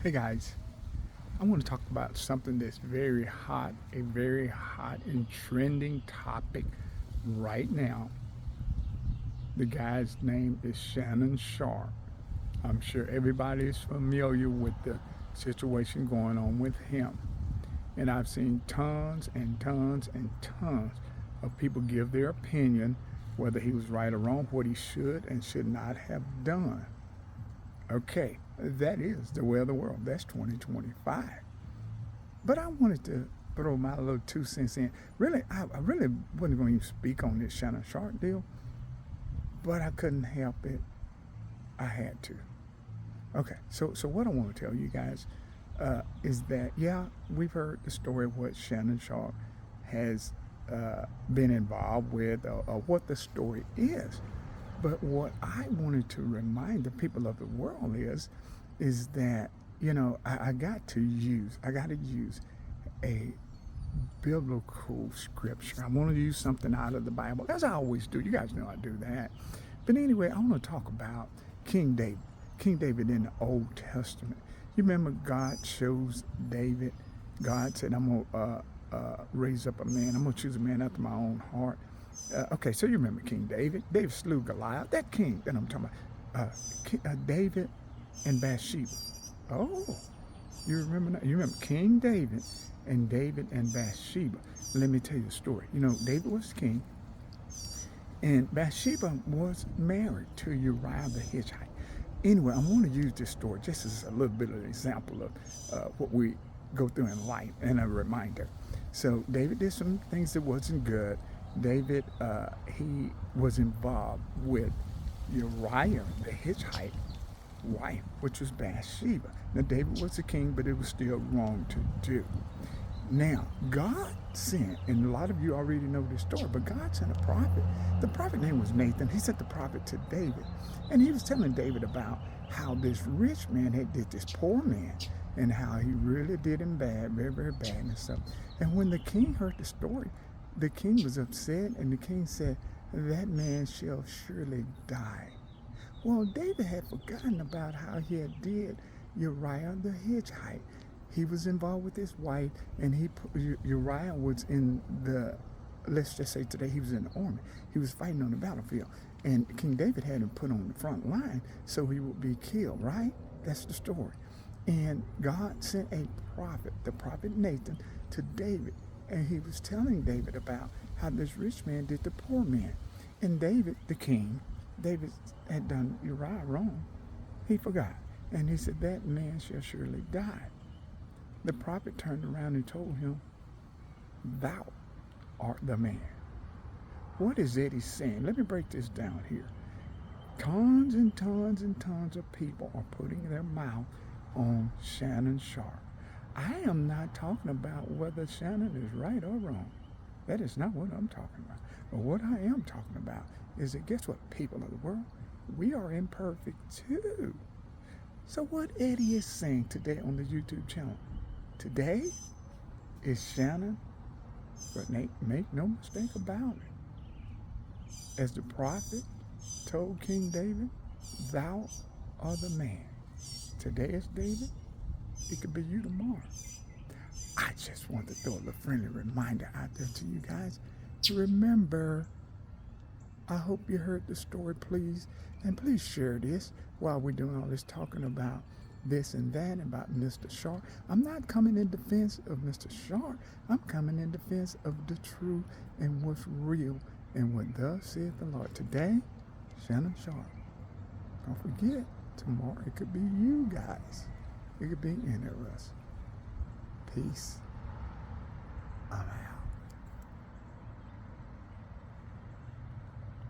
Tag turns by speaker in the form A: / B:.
A: Hey guys, I want to talk about something that's a very hot and trending topic right now. The guy's name is Shannon Sharpe. I'm sure everybody is familiar with the situation going on with him. And I've seen tons and tons and tons of people give their opinion whether he was right or wrong, what he should and should not have done. Okay, that is the way of the world. That's 2025. But I wanted to throw my little 2 cents in. Really, I really wasn't going to speak on this Shannon Sharp deal, but I couldn't help it. I had to. Okay, so what I want to tell you guys is that, yeah, we've heard the story of what Shannon Sharp has been involved with or what the story is. But what I wanted to remind the people of the world is that, I got to use a biblical scripture. I want to use something out of the Bible, as I always do. You guys know I do that. But anyway, I want to talk about King David. King David in the Old Testament. You remember God chose David. God said, I'm going to raise up a man. I'm going to choose a man after my own heart. Okay, so you remember King David. David slew Goliath. That king that I'm talking about. David and Bathsheba. Oh, you remember that? You remember King David and Bathsheba. Let me tell you the story. David was king, and Bathsheba was married to Uriah the Hittite. Anyway, I want to use this story just as a little bit of an example of what we go through in life and a reminder. So David did some things that wasn't good. David, he was involved with Uriah the Hittite wife, which was Bathsheba. Now, David was the king, but it was still wrong to do. Now, God sent, and a lot of you already know this story, but God sent a prophet. The prophet name was Nathan. He sent the prophet to David, and he was telling David about how this rich man had did this poor man, and how he really did him bad, very, very bad and stuff. And when the king heard the story, the king was upset, and the king said, that man shall surely die. Well, David had forgotten about how he had did Uriah the Hittite. He was involved with his wife, and Uriah was in the, let's just say today, he was in the army. He was fighting on the battlefield, and King David had him put on the front line so he would be killed, right? That's the story. And God sent a prophet, the prophet Nathan, to David, and he was telling David about how this rich man did the poor man. And David, the king, David had done Uriah wrong. He forgot. And he said, that man shall surely die. The prophet turned around and told him, thou art the man. What is it he's saying? Let me break this down here. Tons and tons and tons of people are putting their mouth on Shannon Sharpe. I am not talking about whether Shannon is right or wrong. That is not what I'm talking about. But what I am talking about is that, guess what, people of the world? We are imperfect too. So what Eddie is saying today on the YouTube channel, today is Shannon, but make no mistake about it. As the prophet told King David, thou art the man. Today is David. It could be you tomorrow. I just want to throw a little friendly reminder out there to you guys. Remember, I hope you heard the story, please. And please share this while we're doing all this talking about this and that, about Mr. Sharpe. I'm not coming in defense of Mr. Sharpe. I'm coming in defense of the truth and what's real and what thus saith the Lord. Today, Shannon Sharpe. Don't forget, tomorrow it could be you guys. It could be any of us. Peace. I'm out.